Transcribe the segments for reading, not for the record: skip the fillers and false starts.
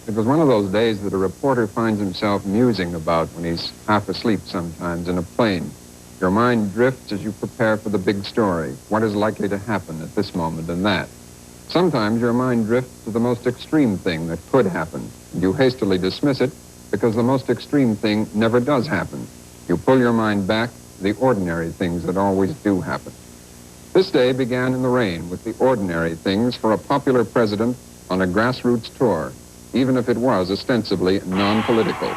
It was one of those days that a reporter finds himself musing about when he's half asleep sometimes in a plane. Your mind drifts as you prepare for the big story. What is likely to happen at this moment and that? Sometimes your mind drifts to the most extreme thing that could happen. You hastily dismiss it because the most extreme thing never does happen. You pull your mind back to the ordinary things that always do happen. This day began in the rain with the ordinary things for a popular president on a grassroots tour, even if it was ostensibly non-political.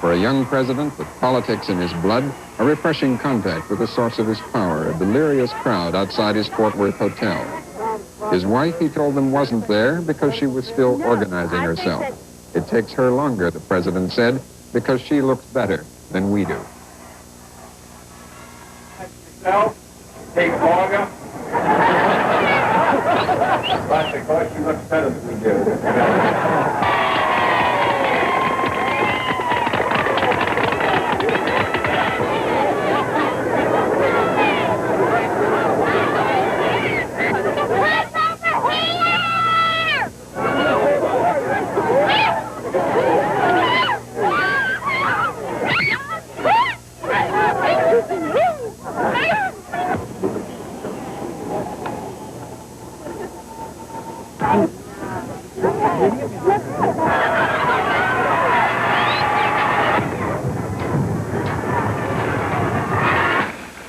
For a young president with politics in his blood, a refreshing contact with the source of his power, a delirious crowd outside his Fort Worth hotel. His wife, he told them, wasn't there because she was still organizing herself. It takes her longer, the president said, because she looks better than we do. Take longer. But because she looks better than we do.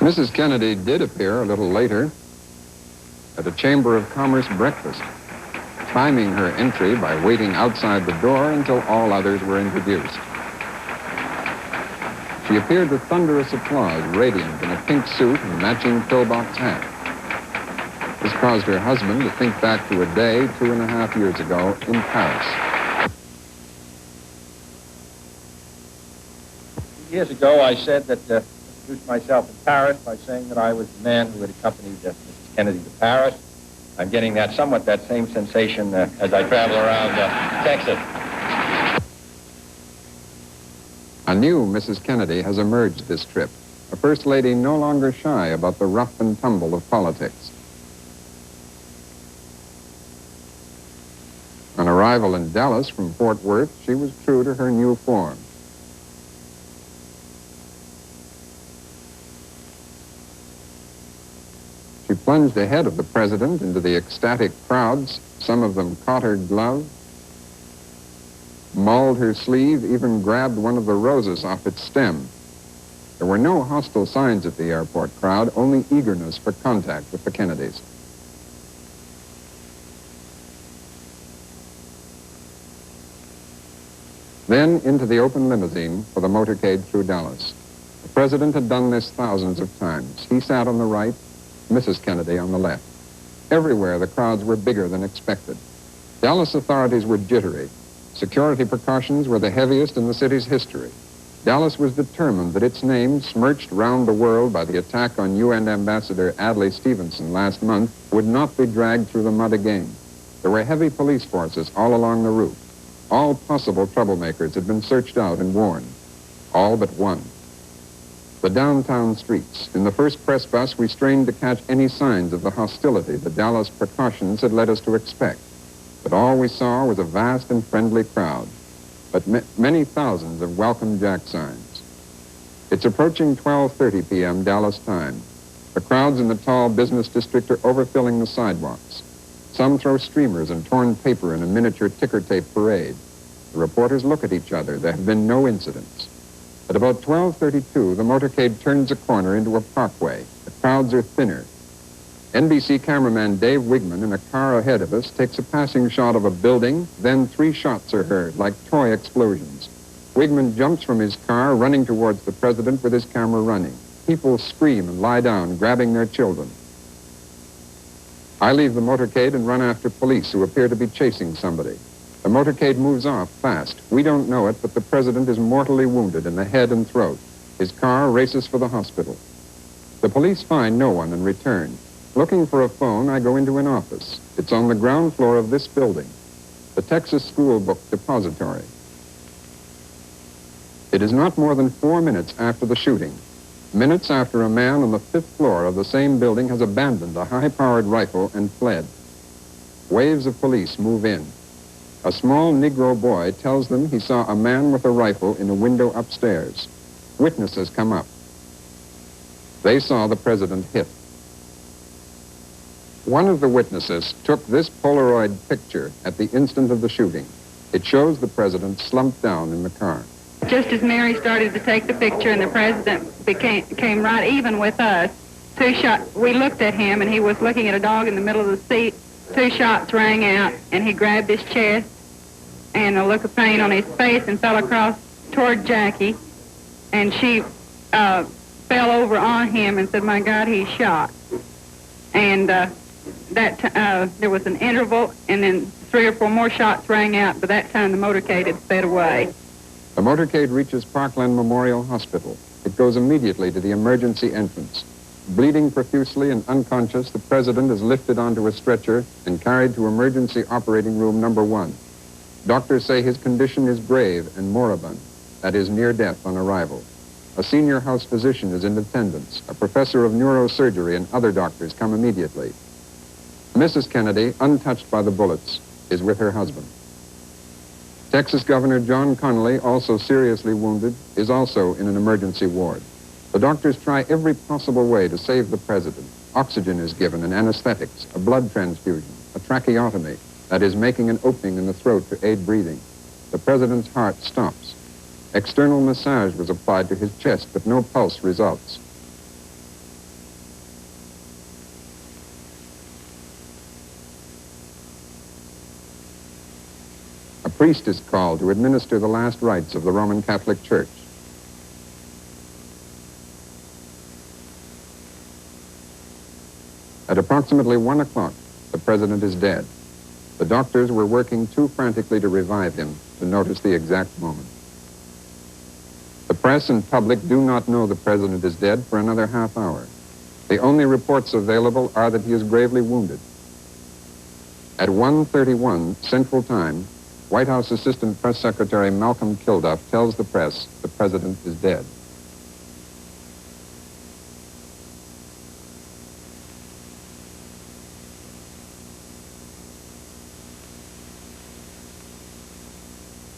Mrs. Kennedy did appear a little later at a Chamber of Commerce breakfast, timing her entry by waiting outside the door until all others were introduced. She appeared with thunderous applause, radiant in a pink suit and matching pillbox hat. This caused her husband to think back to a day 2.5 years ago in Paris. Years ago, I said that introduced myself in Paris by saying that I was the man who had accompanied Mrs. Kennedy to Paris. I'm getting somewhat that same sensation as I travel around Texas. A new Mrs. Kennedy has emerged this trip, a first lady no longer shy about the rough and tumble of politics. On arrival in Dallas from Fort Worth, she was true to her new form. She plunged ahead of the president into the ecstatic crowds. Some of them caught her glove, mauled her sleeve, even grabbed one of the roses off its stem. There were no hostile signs at the airport crowd, only eagerness for contact with the Kennedys. Then into the open limousine for the motorcade through Dallas. The president had done this thousands of times. He sat on the right, Mrs. Kennedy on the left. Everywhere the crowds were bigger than expected. Dallas authorities were jittery. Security precautions were the heaviest in the city's history. Dallas was determined that its name, smirched round the world by the attack on UN Ambassador Adlai Stevenson last month, would not be dragged through the mud again. There were heavy police forces all along the route. All possible troublemakers had been searched out and warned. All but one. The downtown streets. In the first press bus, we strained to catch any signs of the hostility the Dallas precautions had led us to expect. But all we saw was a vast and friendly crowd, but many thousands of welcome jack signs. It's approaching 12:30 p.m. Dallas time. The crowds in the tall business district are overfilling the sidewalks. Some throw streamers and torn paper in a miniature ticker tape parade. The reporters look at each other. There have been no incidents. At about 12:32, the motorcade turns a corner into a parkway. The crowds are thinner. NBC cameraman Dave Wiegman, in a car ahead of us, takes a passing shot of a building, then 3 shots are heard, like toy explosions. Wiegman jumps from his car, running towards the president with his camera running. People scream and lie down, grabbing their children. I leave the motorcade and run after police who appear to be chasing somebody. The motorcade moves off fast. We don't know it, but the president is mortally wounded in the head and throat. His car races for the hospital. The police find no one and return. Looking for a phone, I go into an office. It's on the ground floor of this building, the Texas School Book Depository. It is not more than 4 minutes after the shooting. Minutes after a man on the 5th floor of the same building has abandoned a high-powered rifle and fled. Waves of police move in. A small Negro boy tells them he saw a man with a rifle in a window upstairs. Witnesses come up. They saw the president hit. One of the witnesses took this Polaroid picture at the instant of the shooting. It shows the president slumped down in the car. Just as Mary started to take the picture and the president came right even with us, we looked at him and he was looking at a dog in the middle of the seat. 2 shots rang out and he grabbed his chest and a look of pain on his face and fell across toward Jackie, and she fell over on him and said, "My God, he's shot." And there was an interval, and then 3 or 4 more shots rang out. By that time, the motorcade had sped away. The motorcade reaches Parkland Memorial Hospital. It goes immediately to the emergency entrance. Bleeding profusely and unconscious, the president is lifted onto a stretcher and carried to emergency operating room number 1. Doctors say his condition is grave and moribund, that is, near death on arrival. A senior house physician is in attendance. A professor of neurosurgery and other doctors come immediately. Mrs. Kennedy, untouched by the bullets, is with her husband. Texas Governor John Connally, also seriously wounded, is also in an emergency ward. The doctors try every possible way to save the president. Oxygen is given and anesthetics, a blood transfusion, a tracheotomy, that is, making an opening in the throat to aid breathing. The president's heart stops. External massage was applied to his chest, but no pulse results. A priest is called to administer the last rites of the Roman Catholic Church. At approximately 1 o'clock, the president is dead. The doctors were working too frantically to revive him to notice the exact moment. The press and public do not know the president is dead for another half hour. The only reports available are that he is gravely wounded. At 1:31 Central Time, White House Assistant Press Secretary Malcolm Kilduff tells the press the president is dead.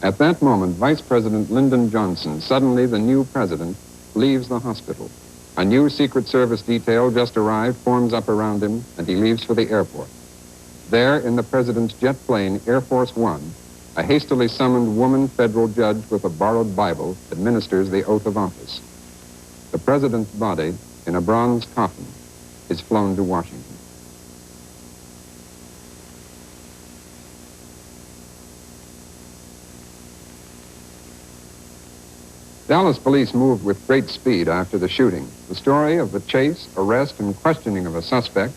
At that moment, Vice President Lyndon Johnson, suddenly the new president, leaves the hospital. A new Secret Service detail just arrived, forms up around him, and he leaves for the airport. There, in the president's jet plane, Air Force One, a hastily summoned woman federal judge with a borrowed Bible administers the oath of office. The president's body, in a bronze coffin, is flown to Washington. Dallas police moved with great speed after the shooting. The story of the chase, arrest, and questioning of a suspect